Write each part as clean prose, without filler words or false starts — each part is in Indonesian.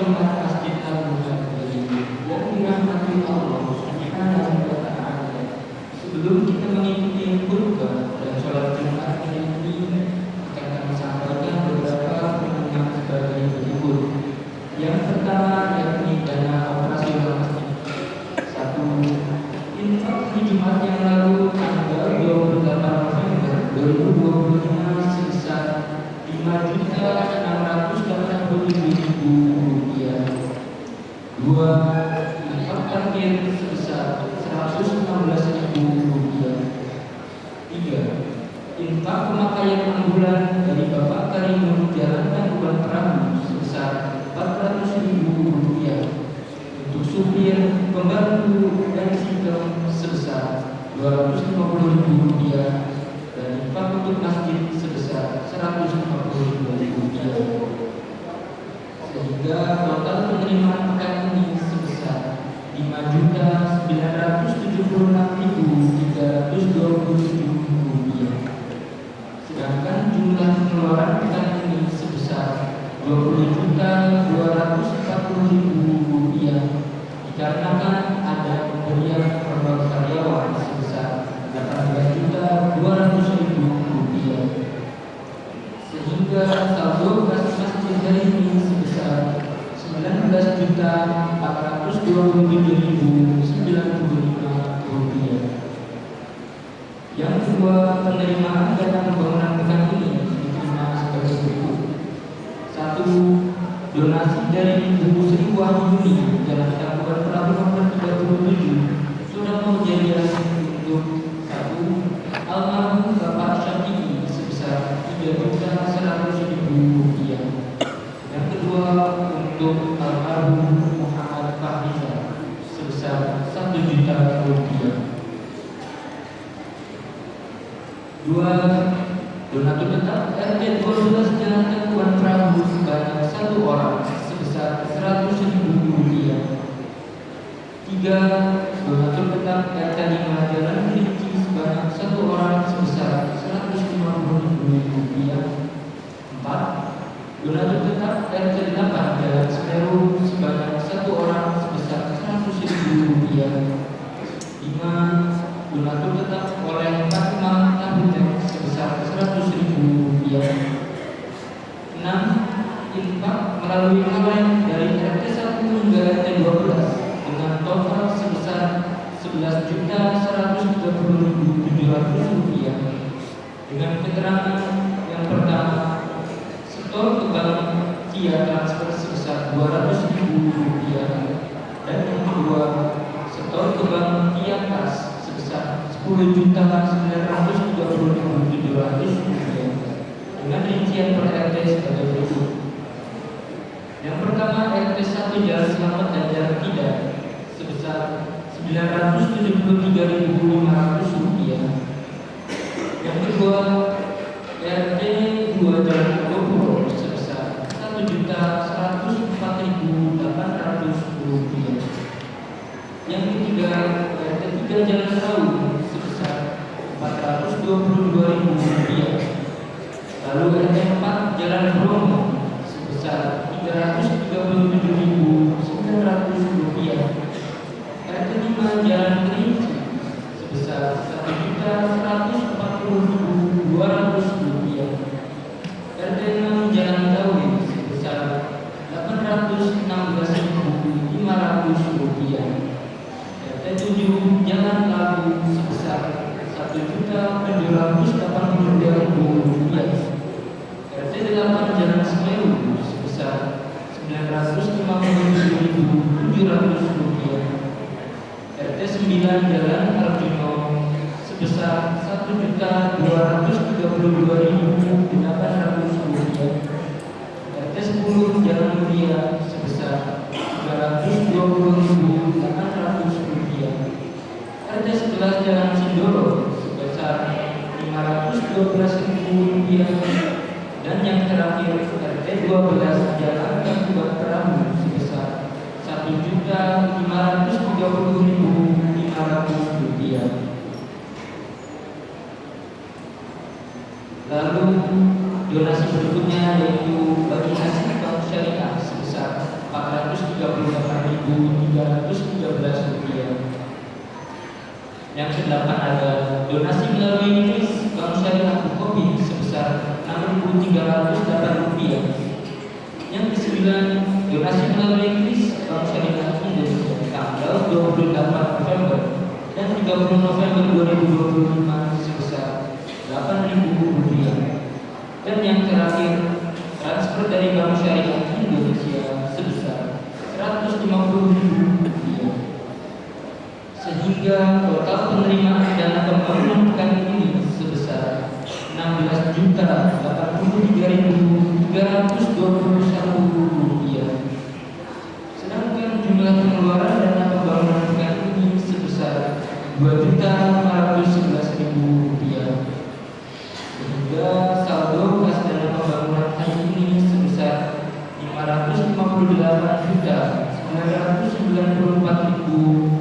melihat Masjid Al-Mukarram yang dirahmati Allah Subhanahu wa Ta'ala, sebelum kita mengikuti khutbah dan sholat Jumat ini, akan kami sampaikan beberapa pengumuman sebagai berikut. Yang pertama yakni dana operasional masjid. 1. Infak di Jumat yang lalu tanggal 28 November 2025 sebesar Rp5.687.000. 2. Infak parkir sebesar Rp116.000. 3. Infak pemakaian ambulan dari Bapak Karimun Jalan Tangkuban Perahu sebesar Rp400.000. Untuk supir, pembantu, dan sistem sebesar Rp250.000, dan infak untuk masjid sebesar Rp140.000. Sehingga total penerimaan pekan ini sebesar Rp5.976.327. Sedangkan jumlah pengeluaran pekan ini sebesar Rp20.240.000, dikarenakan ada pemberian honor karyawan sebesar Rp18.200.000, sehingga saldo kas masjid hari ini sebesar Rp19.427.095. Yang kedua, penerimaan dana pembangunan pekan ini diterima sebagai berikut. 1. Donasi dari Ibu Sri Wahyuni Jalan Tangkuban Perahu nomor 37 sudah menjadi untuk 1. Almarhum Bapak Syafi'i sebesar Rp3.100.000. Yang kedua, untuk almarhum Muhammad Fahriza sebesar Rp1.000.000. 2. Donatur tetap RT 12 Jalan Tangkuban Perahu sebanyak 1 orang sebesar Rp100.000. 3. Donatur tetap RT 5 Jalan Kerinci sebanyak 1 orang sebesar Rp150.000. 4. Donatur tetap RT 8 Jalan Semeru sebanyak 1 orang sebesar Rp100.000. 5. Donatur tetap oleh Fatimah Nabutek sebesar Rp100.000. 6. Infak melalui online dari RT 1 hingga RT 12 dengan total sebesar Rp11.130.700 dengan keterangan yang pertama, setor ke bank via transfer sebesar Rp200.000, dan yang kedua, setor ke bank via kas sebesar Rp10.930.700 dengan rincian per RT sebagai berikut. Yang pertama, RT 1 Jalan Selamat dan Jalan Tidak sebesar Rp973.500. Yang kedua, RT 2 Jalan Malioboro sebesar Rp1.104.800. Yang ketiga, RT 3 Jalan Raung sebesar Rp422.000. Lalu RT 4 Jalan Bromo sebesar Rp337.900. RT 5 Jalan Kerinci sebesar Rp1.140.200. RT 6 Jalan Tawin sebesar Rp816.500. RT 7 Jalan Labu sebesar Rp1.782.000. RT 8 Jalan Semeru sebesar Rp957.700. RT 9 Jalan Arjuna sebesar Rp1.232.800. RT 10 Jalan Mulia sebesar Rp320.800. RT 11 Jalan Sindoro sebesar Rp512.000. Dan yang terakhir, RT 12 Jalan Tangkuban Perahu sebesar Rp1.530.500. Lalu donasi berikutnya yaitu bagi hasil bank syariah sebesar Rp438.313. Yang kedelapan ada donasi melalui kris Bank Syariah Bukopin sebesar Rp6.308. Yang kesembilan, donasi melalui kris Bank Syariah Indonesia tanggal 28 November dan 30 November 2025 sebesar Rp8.000. Dan yang terakhir, transfer dari Bank Syariah Indonesia sebesar Rp150.000. Sehingga total penerimaan dana pembangunan pekan ini sebesar Rp16.083.321. Sedangkan jumlah pengeluaran dana pembangunan pekan ini sebesar Rp2.511.000. Sehingga saldo kas dana pembangunan hari ini sebesar Rp598.694.668.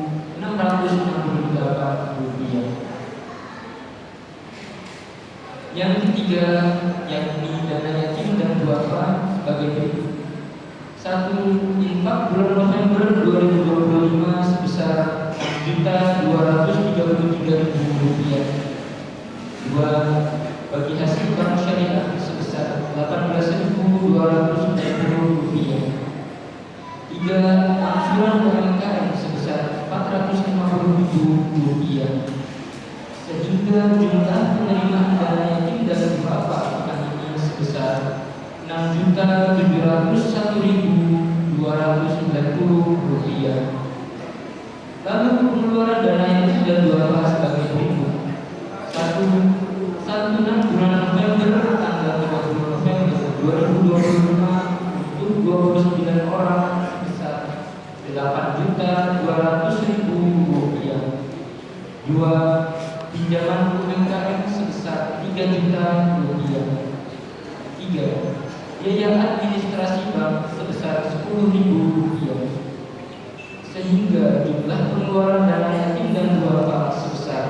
Yang ketiga, yakni dana yatim dan duafa sebagai berikut. 1. Infak bulan November 2025 sebesar Rp6.233.000. 2. Bagi hasil Bank Syariah sebesar Rp18.290. 3. Angsuran UMKM sebesar Rp450.000. Sehingga jumlah penerimaan dana yatim dan duafa pekan ini sebesar Rp6.701.290. Lalu pengeluaran dana yatim dan duafa sebagai berikut. 1. Santunan bulan November tanggal 30 November 2025 untuk 29 orang sebesar Rp8.200.000. 2. Pinjaman UMKM sebesar Rp3.000.000. 3. Biaya administrasi bank sebesar Rp10.000. Sehingga jumlah pengeluaran dana yatim dan duafa sebesar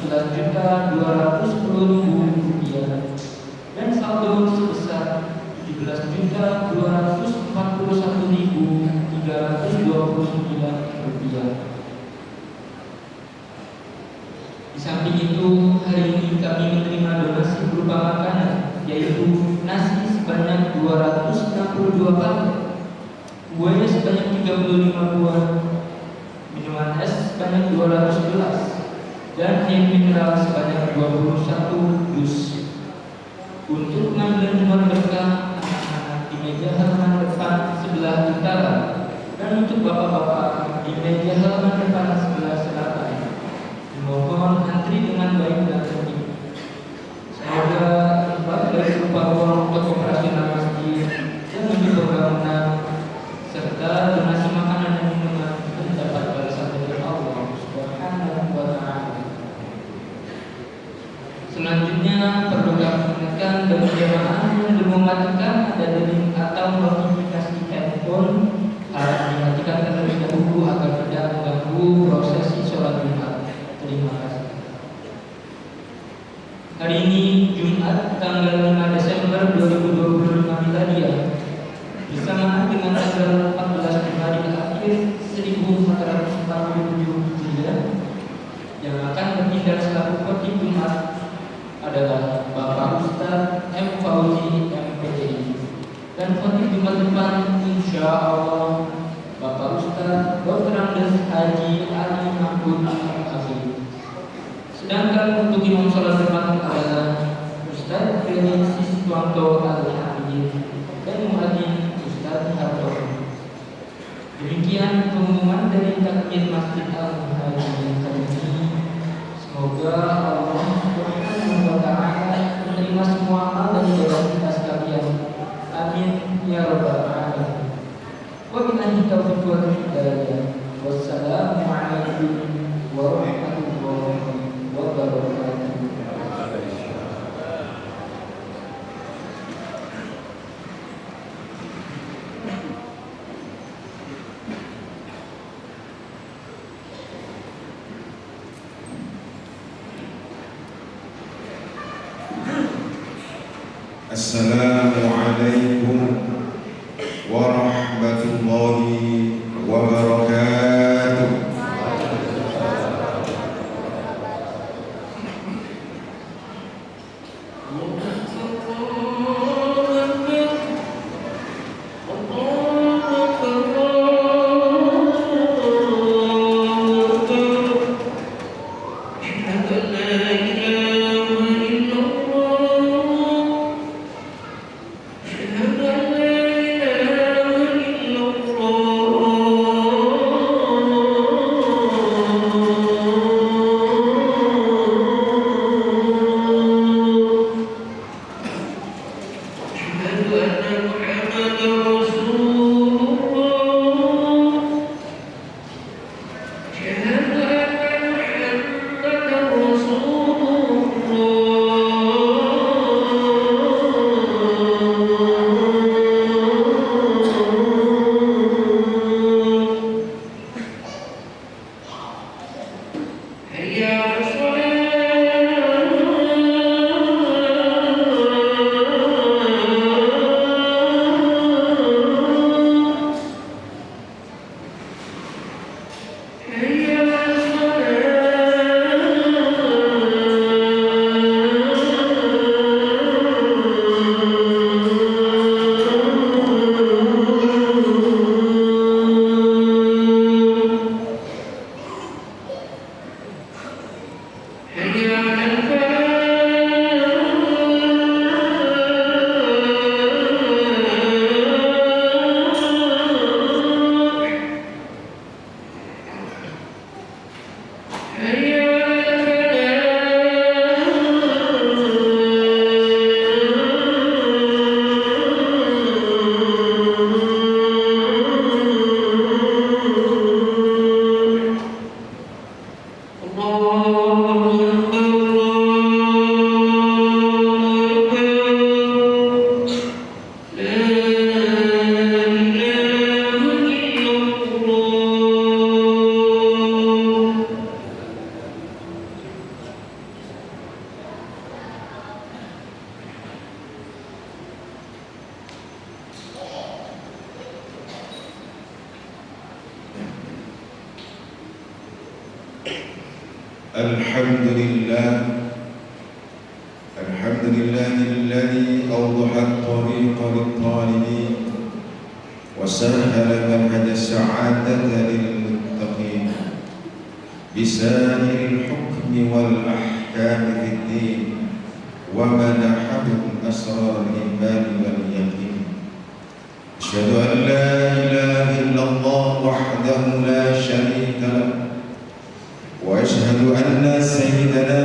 Rp11.210.000 dan saldo sebesar Rp17.241.329. Di samping itu, hari ini kami menerima donasi berupa makanan, yaitu nasi sebanyak 262 paket, kue sebanyak 35 buah, minuman es sebanyak 200 gelas, dan air mineral sebanyak 21 dus. Untuk pengambilan nomor berkah di meja halaman depan sebelah utara dan untuk bapak-bapak di meja halaman depan sebelah selatan. Mohon antri dengan baik dan tertib. Semoga infak dari berupa uang untuk operasional masjid dan untuk pembangunan serta donasi makanan dan minuman mendapat balasan dari Allah Subhanahu wa Ta'ala. Selanjutnya perlu kami ingatkan bagi jemaah yang belum mematikan ada link atau notifikasi handphone harus dimatikan terlebih dahulu agar tidak mengganggu prosesi sholat Jumat. Terima kasih. Hari ini Jumat tanggal 5 Desember 2025 Miladiah bersamaan dengan tanggal 14 Januari akhir 1447 Hijriah yang akan bertindak selaku khotib Jumat adalah Bapak Ustadz M. Fauzi MPDI dan khotib Jumat depan insya Allah Bapak Ustadz Dr. Andes Haji Ali Mahmud Al-Hafid. Sedangkan untuk imam sholat depan adalah Ustadz Felix Siswanto Al-Hafid dan muadzin Ustadz Harto. Demikian pengumuman dari takmir Masjid Al-Muhajirin hari ini. Semoga Allah Subhanahu wa Ta'ala menerima semua amal dan ibadah kita sekalian. Amin ya rabbal alamin. Wabillahi taufiq wal hidayah. Wassalamualaikum warahmatullahi wabarakatuh. Assalamualaikum warahmatullahi warahmatullahi wabarakatuh. الحمد لله الذي أوضح الطريق للطالبين وسهل منهج السعادة للمتقين بسائر الحكم والأحكام في الدين ومنحهم أسرار الإيمان واليقين. أشهد أن لا إله إلا الله وحده لا شريك له، وأشهد أن سيدنا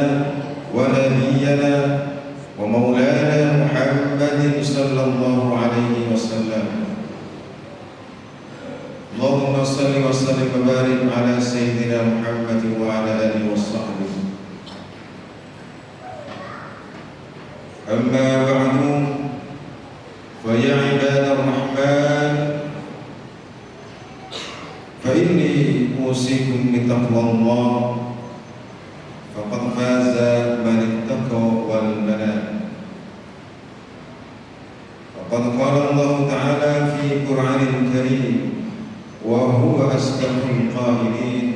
ونبينا ومولانا محمد صلى الله عليه وسلم. اللهم صل وسلم وبارك على سيدنا محمد وعلى آله وصحبه. أما بعد، فيا عباد الرحمن، فإني أوصيكم بتقوى الله، فقد فاز من اتقى والمنام. وقد قال الله تعالى في القرآن الكريم وهو أصدق القائلين: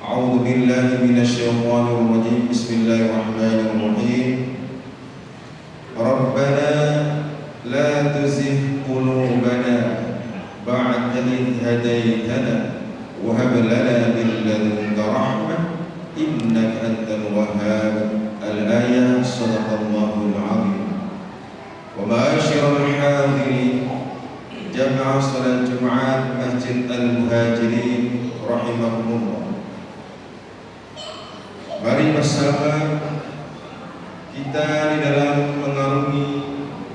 أعوذ بالله من الشيطان الرجيم، بسم الله الرحمن الرحيم. ربنا لا تزغ قلوبنا بعد إذ هديتنا وهب لنا من لدنك رحمة إنك أنت الوهاب. الآية. صدق الله العظيم. ومعاشر الحاضرين جمع صلاة الجمعة مسجد المهاجرين رحمهم الله. Mari bersama kita di dalam mengarungi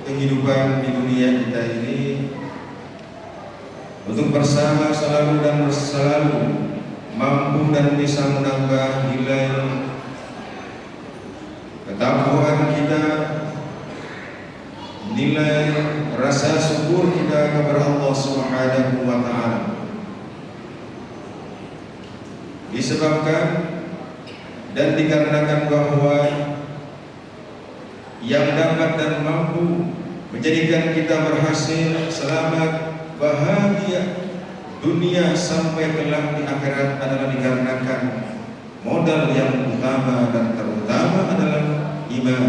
kehidupan di dunia kita ini untuk bersama selalu dan selalu mampu dan bisa menambah nilai ketakwaan kita, nilai rasa syukur kita kepada Allah Subhanahu wa Ta'ala. Disebabkan dan dikarenakan bahwa yang dapat dan mampu menjadikan kita berhasil, selamat bahagia dunia sampai kelak di akhirat adalah dikarenakan modal yang utama dan terutama adalah iman.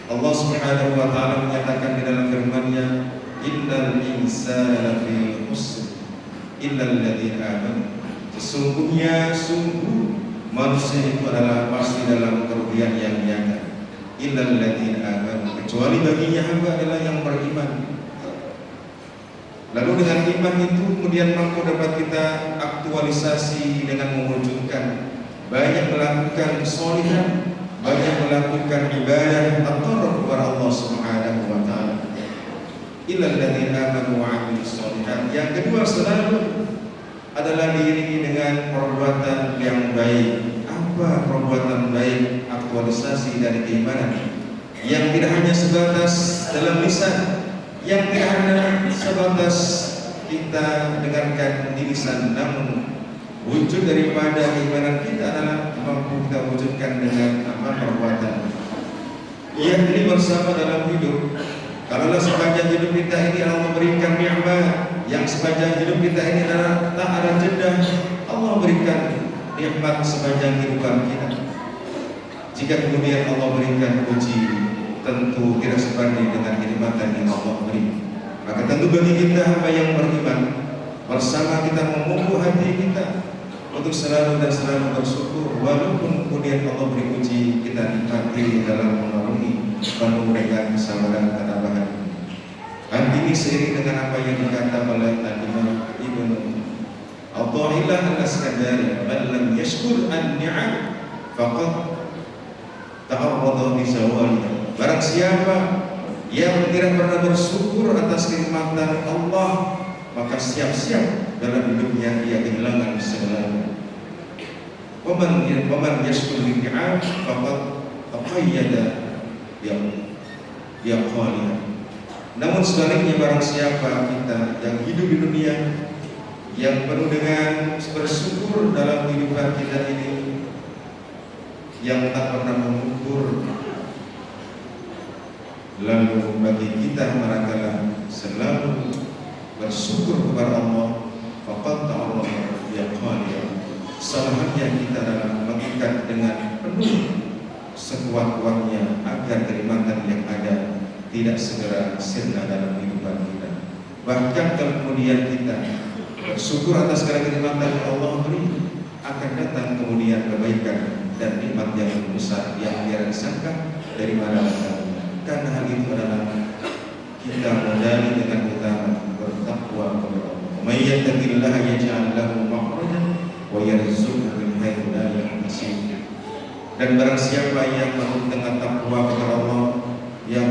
Allah Subhanahu wa taala menyatakan di dalam firman-Nya, innal insana lafi khusr illal ladzina amanu. Sungguh manusia itu adalah pasti dalam kerugian yang nyata. Illal ladzina amanu, kecuali baginya hamba adalah yang beriman. Lalu dengan iman itu kemudian mampu dapat kita aktualisasi dengan mewujudkan banyak melakukan sholihan, banyak melakukan ibadah takarrub kepada Allah Subhanahu wa taala. Illal ladzina amanu wa 'amilus sholihat. Yang kedua selalu adalah diiringi dengan perbuatan yang baik. Apa perbuatan baik? Aktualisasi dari keimanan yang tidak hanya sebatas dalam lisan, yang tidak hanya sebatas kita dengarkan di lisan, namun wujud daripada keimanan kita adalah mampu kita wujudkan dengan apa perbuatan. Yang ini bersama dalam hidup. Kalaulah sepanjang hidup kita ini Allah memberikan nikmat, yang sepanjang hidup kita ini adalah tak ada jeda, Allah berikan nikmat sepanjang kehidupan kita. Jika kemudian Allah berikan uji, tentu tidak sebanding dengan kenikmatan yang Allah beri. Maka tentu bagi kita hamba yang beriman, bersama kita memupuk hati kita untuk selalu dan selalu bersyukur, walaupun kemudian Allah beri uji, kita nikmati dalam mengarungi penuh dengan kesabaran dan ketabahan. Hati ini seiring dengan apa yang dikatakan oleh Imam Ibnu Athaillah Al-Iskandari, "Man lam yashkur an-ni'am faqad ta'arrada bi zawaliha." Barang siapa yang tidak pernah bersyukur atas kenikmatan Allah, maka siap-siap dalam hidupnya dia kehilangan segalanya. Waman yashkur ni'am faqad aqayyada yang khaliah. Namun sebaliknya, barang siapa kita yang hidup di dunia yang penuh dengan bersyukur dalam kehidupan kita ini, yang tak pernah mengukur, lalu bagi kita manakala selalu bersyukur kepada Allah, faqad ta'arrada ya khaliya. Salahnya kita dalam mengikat dengan penuh sekuat-kuatnya agar kenikmatan yang ada tidak segera sirna dalam kehidupan kita. Bahkan kalau kemudian kita bersyukur atas segala kenikmatan yang Allah beri, akan datang kemudian kebaikan dan nikmat yang besar yang tiada disangka dari mana datangnya. Karena hal itu adalah kita modali dengan utama bertakwa kepada Allah. May yattaqillaha yaj'al lahu makhrajan wa yarzuqhu min haitsu la yahtasib. Dan barang siapa yang mau dengan takwa kepada Allah, yang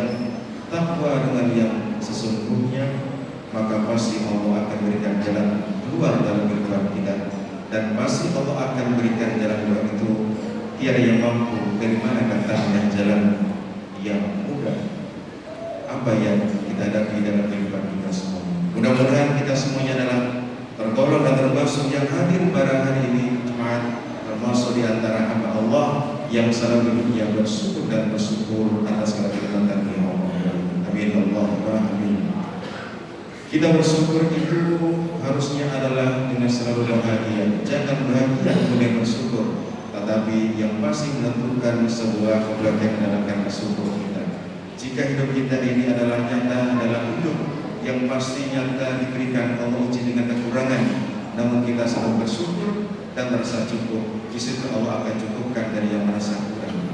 takwa dengan yang sesungguhnya, maka pasti Allah akan berikan jalan keluar dalam kehidupan kita, dan pasti Allah akan berikan jalan keluar itu tiada yang mampu dari mana datangnya jalan yang mudah apa yang kita hadapi dalam kehidupan kita semua. Mudah-mudahan kita semuanya adalah tergolong dan termasuk yang hadir pada hari ini jemaat, termasuk di antara hamba Allah yang selalu hidupnya bersyukur dan bersyukur atas segala kenikmatan yang Allah beri. Amin Allahumma amin. Kita bersyukur itu harusnya adalah dengan selalu bahagia. Jangan bahagia kemudian bersyukur, tetapi yang pasti menentukan sebuah kebahagiaan dalam karena syukur kita. Jika hidup kita ini adalah nyata dalam hidup yang pasti nyata diberikan Allah uji dengan kekurangan, namun kita selalu bersyukur dan merasa cukup, di situ Allah akan cukupkan dari yang merasa kurang.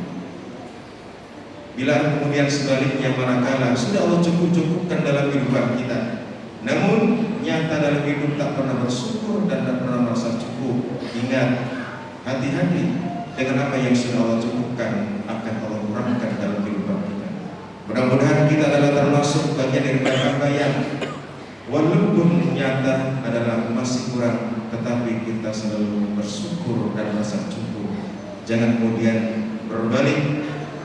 Bila kemudian sebaliknya manakala sudah Allah cukupkan dalam kehidupan kita, namun nyata dalam hidup tak pernah bersyukur dan tak pernah merasa cukup, ingat, hati-hati dengan apa yang sudah Allah cukupkan akan Allah kurangkan dalam kehidupan kita. Mudah-mudahan kita adalah termasuk bagian dari hamba yang walaupun nyata adalah masih kurang, tetapi kita selalu bersyukur dan merasa cukup. Jangan kemudian berbalik,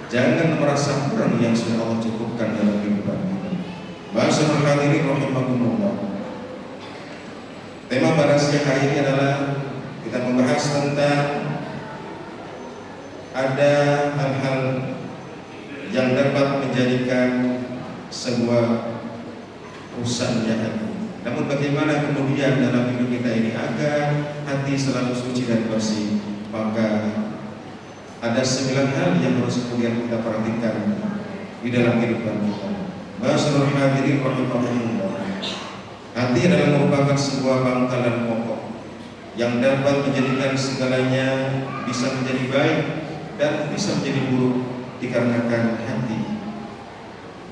jangan merasa kurang yang sudah Allah cukupkan dalam kehidupan kita. Ma'asyiral hadirin rahimakumullah. Tema pada siang hari ini adalah kita membahas tentang ada hal-hal yang dapat menjadikan sebuah rusaknya hati. Namun bagaimana kemudian dalam hidup kita ini agar hati selalu suci dan bersih? Maka ada 9 hal yang harus kemudian kita perhatikan di dalam kehidupan kita. Masyaallah hadirin rahimakumullah. Hati adalah merupakan sebuah pangkalan pokok yang dapat menjadikan segalanya bisa menjadi baik dan bisa menjadi buruk dikarenakan hati.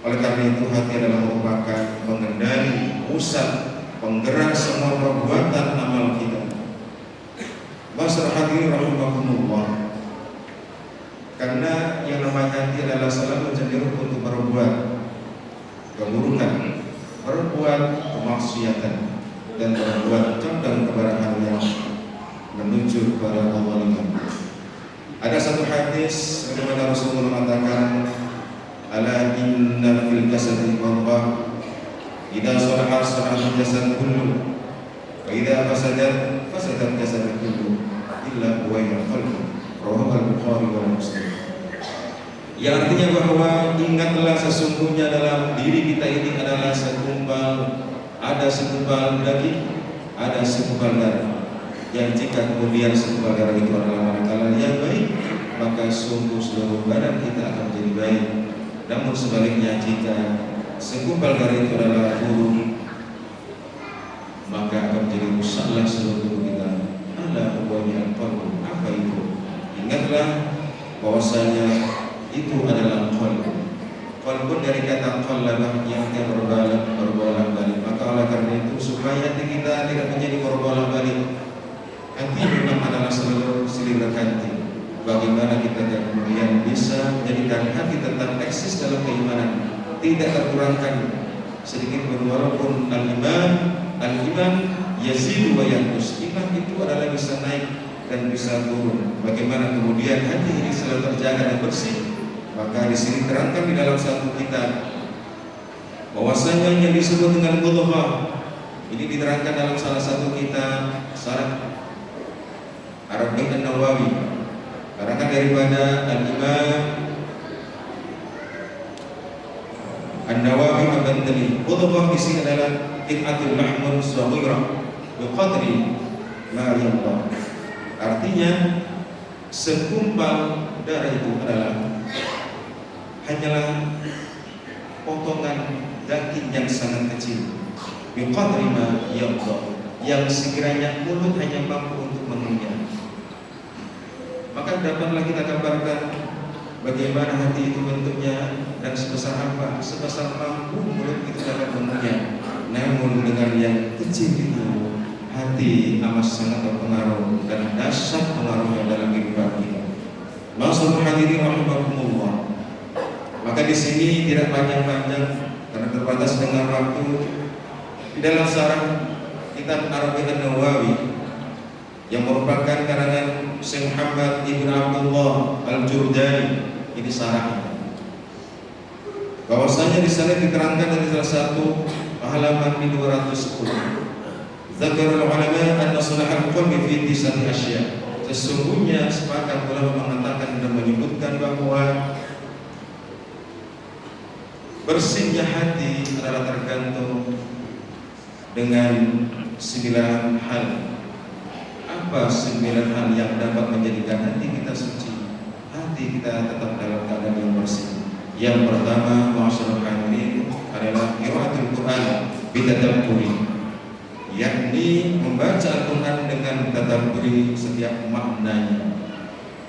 Oleh karena itu hati adalah merupakan pengendali, pusat, penggerak semua perbuatan amal kita. Masyaallah hadirin rahimakumullah. Karena yang namanya hati adalah selalu cenderung untuk berbuat keburukan, berbuat kemaksiatan, dan berbuat condong kepada hal yang menuju kepada kezaliman. Ada satu hadis bagaimana Rasulullah mengatakan, ala inna fil jasadi mudghah idza salaha salaha al-jasad kullu wa idza fasada fasada al-jasad kullu illa huwa al-qalb. Rawahu al-Bukhari wa Muslim. Yang artinya bahwa ingatlah sesungguhnya dalam diri kita ini adalah ada segumpal daging, ada segumpal darah. Yang jika kemudian segumpal darah itu adalah manakala yang baik, maka sungguh seluruh badan kita akan menjadi baik. Namun sebaliknya jika segumpal darah itu adalah buruk, maka akan menjadi rusaklah seluruh tubuh kita. Ala huwanya qalbu. Apa itu? Ingatlah bahwasanya itu adalah qalb. Qalbun dari kata qallabah yang berbolak-balik. Maka oleh karena itu supaya hati kita tidak menjadi berbolak-balik, hati memang adalah selalu silih berganti. Bagaimana kita kemudian bisa menjadikan hati tetap eksis dalam keimanan, tidak terkurangkan sedikit pun, walaupun al-iman yazidu wa yanqus. Iman itu adalah bisa naik dan bisa turun. Bagaimana kemudian hati ini selalu terjaga dan bersih? Maka di sini terangkan di dalam satu kitab bahwasanya yang disebut dengan mudghah ini diterangkan dalam salah satu kitab Syarah Arba'in An-Nawawi, karangan daripada Al-Imam An-Nawawi Al-Bantali. Mudghah di sini adalah qit'atul lahmun saghirah biqadri ma yanqah. Artinya segumpal darah itu adalah hanyalah potongan daging yang sangat kecil, biqadri ma yanqah, yang sekiranya mulut hanya mampu untuk mengunyah. Maka dapatlah kita gambarkan bagaimana hati itu bentuknya dan sebesar apa, sebesar mampu mulut itu dapat mengunyah. Namun dengan yang kecil itu hati amat sangat berpengaruh dan dahsyat pengaruhnya dalam kehidupan kita. Masyaallah hadirin rahimakumullah. Maka di sini tidak panjang-panjang karena terbatas dengan waktu. Di dalam syarah kitab Arba'in An-Nawawi yang merupakan karangan Syekh Muhammad Ibn Abdullah Al-Jurdani, ini syarahnya. Bahwasanya di sana diterangkan dari salah satu halaman di 210. Zakarul ulama anna sulahal qalbi fi tisati asya. Sesungguhnya sepakat ulama mengatakan dan menyebutkan bahwa bersihnya hati adalah tergantung dengan 9 hal. Apa 9 hal yang dapat menjadikan hati kita suci, hati kita tetap dalam keadaan yang bersih? Yang pertama, ma'asyiral hadirin, adalah qiraatul Quran bitadabburi, yakni membaca Al-Quran dengan tadabburi setiap maknanya.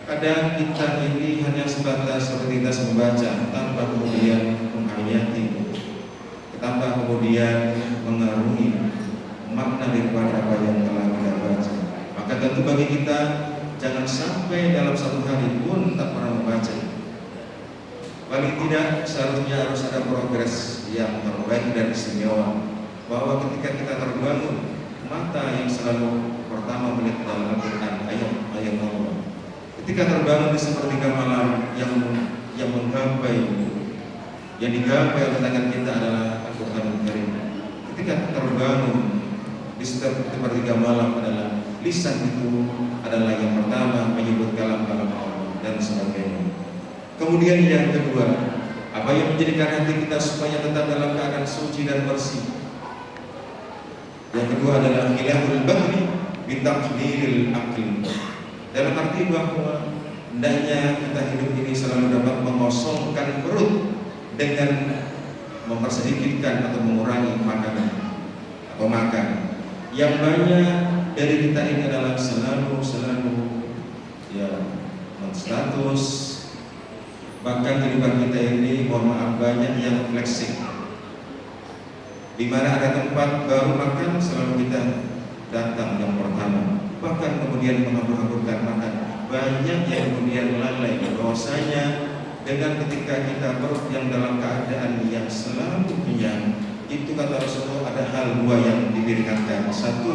Kadang kita ini hanya sebatas rutinitas membaca tanpa kemudian menghayati, tanpa kemudian mengarungi makna daripada apa yang telah kita baca. Maka tentu bagi kita jangan sampai dalam satu hari pun tak pernah membaca. Paling tidak seharusnya harus ada progres yang terbaik dan istimewa, bahwa ketika kita terbangun, mata yang selalu pertama melihat dalam Al-Quran ayat Allah. Ketika terbangun di sepertiga malam yang digapai oleh tangan kita adalah Al-Quran Karim. Ketika terbangun di sepertiga malam adalah lisan itu adalah yang pertama menyebut kalam-kalam Allah dan sebagainya. Kemudian yang kedua, apa yang menjadikan hati kita supaya tetap dalam keadaan suci dan bersih? Yang kedua adalah khilaful badri bitaqlilil aqli. Dalam arti bahwa hendaknya kita hidup ini selalu dapat mengosongkan perut dengan mempersedikitkan atau mengurangi makanan atau makan. Yang banyak dari kita ini adalah selalu ya status, bahkan kehidupan kita ini mohon maaf banyak yang flexing. Di mana ada tempat baru makan selalu kita datang yang pertama, bahkan kemudian menghambur-hamburkan makan. Banyak yang kemudian lalai bahwasanya dengan ketika kita perut yang dalam keadaan yang selalu kenyang, itu kata Rasulullah ada hal dua yang diperingatkan. Satu,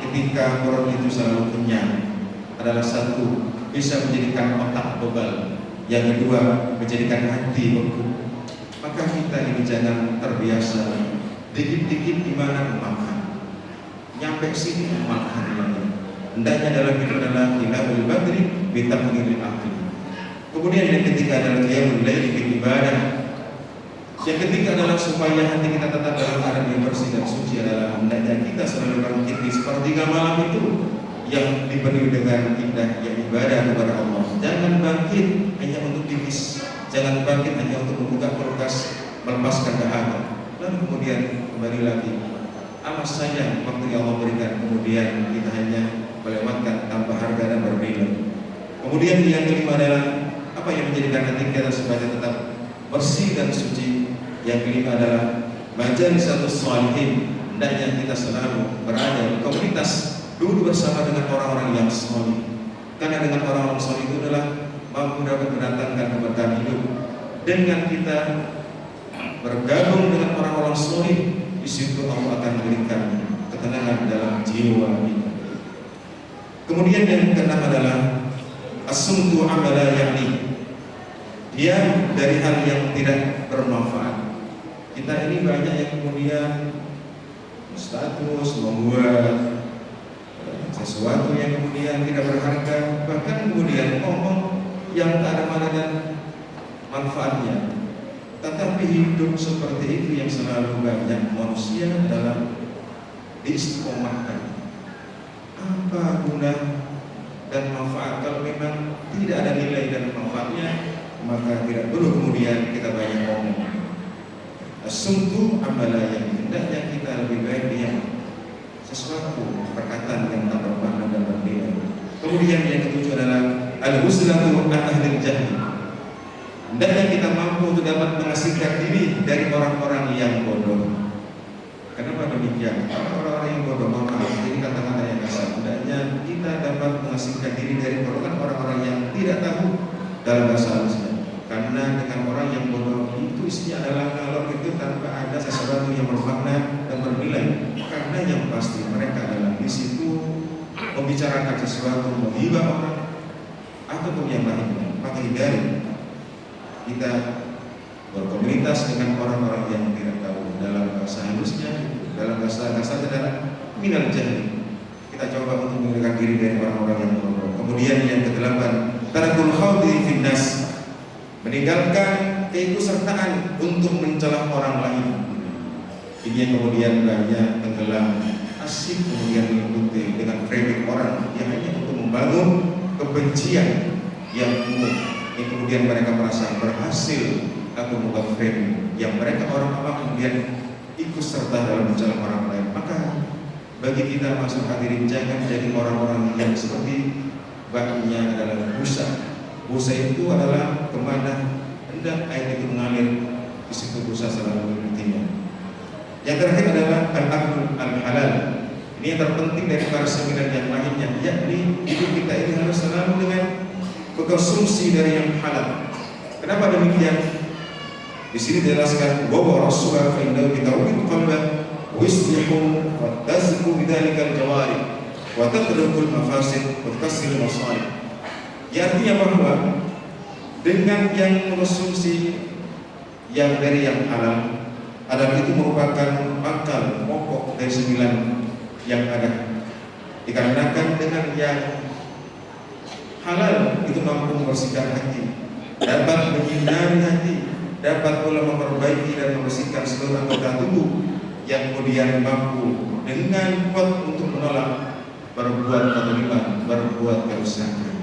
ketika perut itu selalu kenyang adalah satu, bisa menjadikan otak bebal. Yang kedua, menjadikan hati beku. Maka kita ini jangan terbiasa dikit-dikit di mana makan, nyampe sini makan lagi. Hendaknya dalam hidup adalah khilaful badri bitaqlilil aqli. Kemudian yang ketiga adalah qiyamul laili bil ibadah. Yang ketiga adalah supaya hati kita tetap dalam keadaan yang bersih dan suci adalah hendaknya kita selalu bangkit di sepertiga malam itu yang dipenuhi dengan indah yang ibadah kepada Allah. Jangan bangkit hanya untuk tipis, jangan bangkit hanya untuk membuka kulkas, melepaskan dahaga, lalu kemudian kembali lagi. Amat sayang waktu yang Allah berikan, kemudian kita hanya melewatkan tanpa harga dan bernilai. Kemudian yang kelima adalah apa yang menjadikan hati kita supaya tetap bersih dan suci. Yang kelima adalah majalisatus sholihin. Hendaknya kita selalu berada di komunitas, duduk bersama dengan orang-orang yang solih. Karena dengan orang-orang solih itu adalah mampu dapat mendatangkan keberkahan hidup. Dengan kita bergabung dengan orang-orang solih, di situ Allah akan memberikan ketenangan dalam jiwa kita. Kemudian yang keenam adalah as-sumtu amala yakni, diam dari hal yang tidak bermanfaat. Kita ini banyak yang kemudian status membuat sesuatu yang kemudian tidak berharga, bahkan kemudian ngomong yang tak ada mana dan manfaatnya. Tetapi hidup seperti itu yang selalu banyak manusia dalam diistiqomahkan. Apa guna dan manfaat kalau memang tidak ada nilai dan manfaatnya, maka tidak perlu kemudian kita banyak ngomong. As-sumtu amala yang hendaknya kita lebih baik diam, sesuatu perkataan yang tak bermakna dan bernilai. Kemudian yang ketujuh adalah al-husnatu an ahlil jahil. Hendaknya kita mampu untuk dapat mengasingkan diri dari orang-orang yang bodoh. Kenapa demikian? Orang-orang yang bodoh, maaf, ini kata-kata yang kasar. Hendaknya kita dapat mengasingkan diri dari orang-orang yang tidak tahu dalam bahasa Arabnya. Karena dengan orang yang bodoh itu isinya adalah kalau itu tanpa ada sesuatu yang bermakna dan bernilai. Karena yang pasti mereka dalam di situ membicarakan sesuatu, menghibah orang ataupun yang lainnya. Maka hindari kita berkomunitas dengan orang-orang yang tidak tahu. Dalam bahasa halusnya, dalam bahasa kasar adalah minal jahil. Kita coba untuk mengelakkan diri dari orang-orang yang bodoh. Kemudian yang kedelapan, tarakul khawdi finnas, meninggalkan keikutsertaan untuk mencela orang lain. Ini yang kemudian banyak tenggelam, asik kemudian mengikuti dengan framing orang yang hanya untuk membangun kebencian yang umum, yang kemudian mereka merasa berhasil atau membuat framing yang mereka orang awam kemudian ikut serta dalam mencela orang lain. Maka bagi kita masuk hadirin, jangan jadi orang-orang yang seperti baknya adalah busa. Busa itu adalah kemana hendak air itu mengalir, di situ busa selalu mengikutinya. Yang terakhir adalah al-aklu al-halal. Ini yang terpenting dari para seminar yang lainnya, yakni hidup kita ini harus selalu dengan berkonsumsi dari yang halal. Kenapa demikian? Di sini dijelaskan bahwa Rasulullah fa innahu bitawwid qalbah wa yuslihu wa tazku bidzalika al-jawari wa tadrukul mafasid wa tukassir masalih. Ya, artinya bahwa dengan yang mengkonsumsi yang dari yang halal adalah itu merupakan pangkal pokok dari 9 yang ada. Dikarenakan dengan yang halal itu mampu membersihkan hati, dapat menyinari hati, dapat pula memperbaiki dan membersihkan seluruh anggota tubuh. yang kemudian mampu dengan kuat untuk menolak berbuat kezaliman, berbuat kerusakan.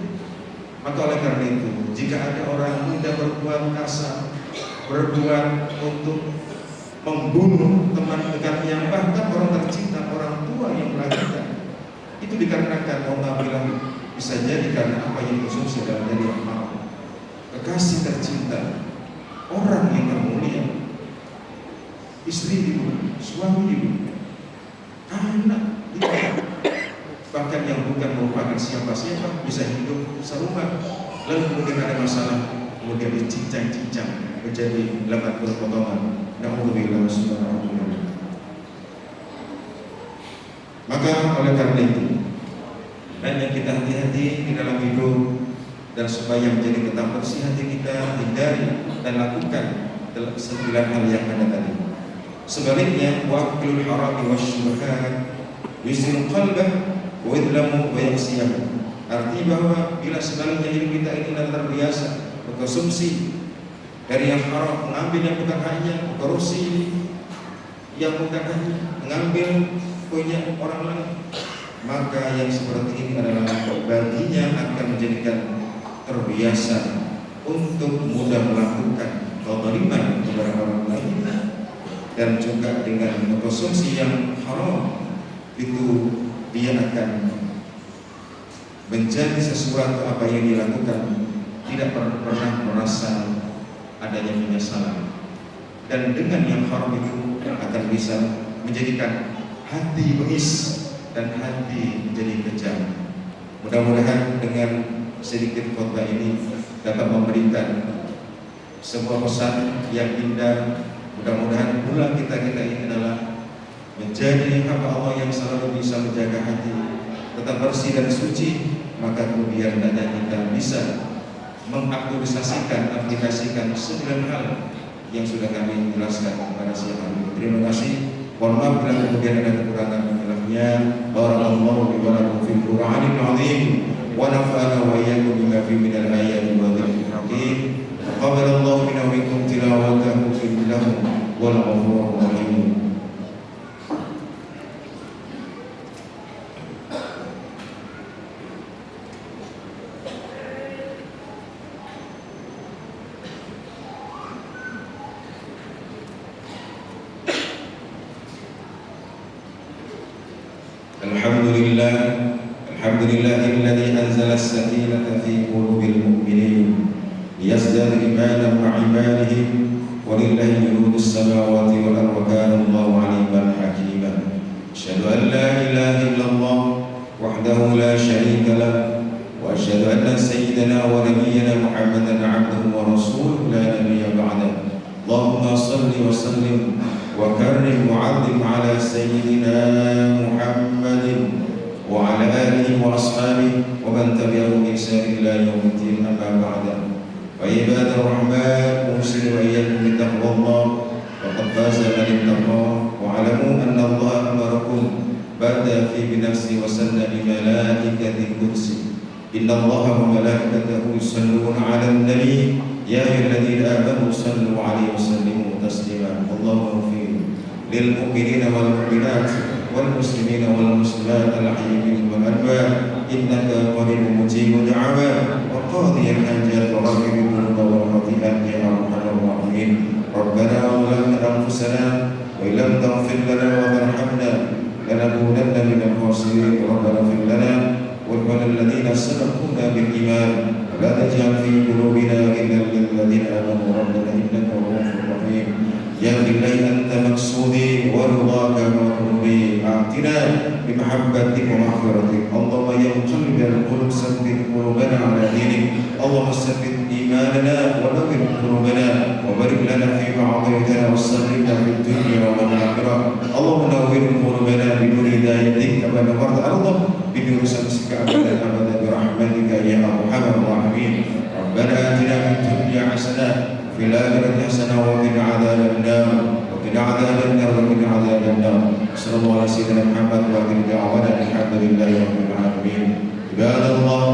Maka oleh karena itu, jika ada orang muda berbuat kasar, berbuat untuk membunuh teman dekatnya, bahkan orang tercinta, orang tua yang melahirkan, itu dikarenakan Allah bilang bisa jadi karena apa yang konsumsi dalam diri yang haram. Kekasih tercinta, orang yang termulia, istri dibunuh, suami dibunuh, anak dibunuh, bahkan yang bukan merupakan siapa-siapa bisa hidup serumah, lalu kemudian ada masalah, kemudian dicincang-cincang menjadi 80 potongan. Na'udzubillah subhanahu. Maka oleh karena itu, hendaknya kita hati-hati di dalam hidup, dan supaya menjadi tetap bersih hati kita, hindari dan lakukan 9 hal yang ada tadi. Sebaliknya, waqtul harami wasyubhat yusril qalbah wa yadlamu wa yaksiyahu. Artinya bahwa bila sebaliknya hidup kita ini terbiasa berkonsumsi dari yang haram, mengambil yang bukan haknya, korupsi yang bukan haknya, mengambil punya orang lain, maka yang seperti ini adalah baginya akan menjadikan terbiasa untuk mudah melakukan kezaliman kepada orang lain, dan juga dengan mengkonsumsi yang haram itu dia akan menjadi sesuatu apa yang dilakukan tidak pernah merasa adanya penyesalan, dan dengan yang haram itu akan bisa menjadikan hati bengis dan hati menjadi kejam. Mudah-mudahan dengan sedikit khotbah ini dapat memberikan sebuah pesan yang indah. Mudah-mudahan pula kita ini adalah menjadi hamba Allah yang selalu bisa menjaga hati tetap bersih dan suci, maka kemudian dana kita bisa mengaktualisasikan, aplikasikan 9 hal yang sudah kami jelaskan kepada siang hari ini. Terima kasih. Mohon maaf bila kemudian ada kekurangan ilmunya. Barakallahu li wa lakum fil Qur'anil 'azim wa nafa'ana wa iyyakum bima fihi minal ayati wa dzikril hakim. Taqabbalallahu minna wa minkum tilawatahu innahu wal ghafurur rahim. الحمد لله الذي أنزل السكينة في قلوب المؤمنين ليزدادوا إيمانا مع إيمانهم ولله جنود السماوات والأرض وكان الله عليما حكيما. أشهد أن لا إله إلا الله وحده لا شريك له وأشهد أن سيدنا ونبينا محمدا عبده ورسوله لا نبي بعده. اللهم صل وسلم وكرم وعظم على سيدنا محمد وعلى آله وأصحابه ومن تبعهم بإحسان إلى يوم الدين. أما بعد، فعباد الرحمن أوصي وإياكم بتقوى الله وقد فاز من اتقى. واعلموا أن الله أمركم بدأ في بنفسه وسلم بملائكة القدس إن الله وملائكته يصلون على النبي يا أيها الذين آمنوا صلوا عليه وسلموا تسليما. اللهم اغفر للمؤمنين والمؤمنات والمسلمين والمسلمات الأحياء والأموات إنك قريب مجيب الدعوات وقاضي الحاجات وغفر الذنوب والخطيئات يا أرحم الراحمين. ربنا ظلمنا أنفسنا وإن لم تغفر لنا وترحمنا لنكونن من الخاسرين. ربنا اغفر لنا وللذين سبقونا بالإيمان ولا تجعل في قلوبنا غلا للذين آمنوا ربنا إنك رؤوف رحيم. يا بالله أنت مقصودي ورضاك وقربي أعطنا بمحبتك ومغفرتك. اللهم يا مقلب القلوب ثبت قلوبنا على دينك. اللهم ثبت إيماننا ونور قلوبنا وبارك لنا فيما أعطيتنا وسلمنا في الدنيا والآخرة. اللهم نور قلوبنا بنور هدايتك كما نورت أرضك بنور شمسك أبدا أبدا برحمتك يا أرحم الراحمين. ربنا آتنا في الدنيا حسنة في الآخرة حسنة وقنا عذاب النار وقنا عذاب النار وقنا عذاب النار. صلى الله على سيدنا محمد وآخر دعوانا الحمد لله رب العالمين. عباد الله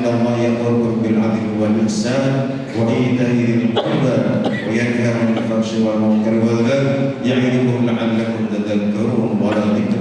الله يأمركم بالعدل والإحسان وإيتاء ذي القربى وينهى عن الفحش والمنكر والبغي يعظكم لعلكم تذكرون ولذكر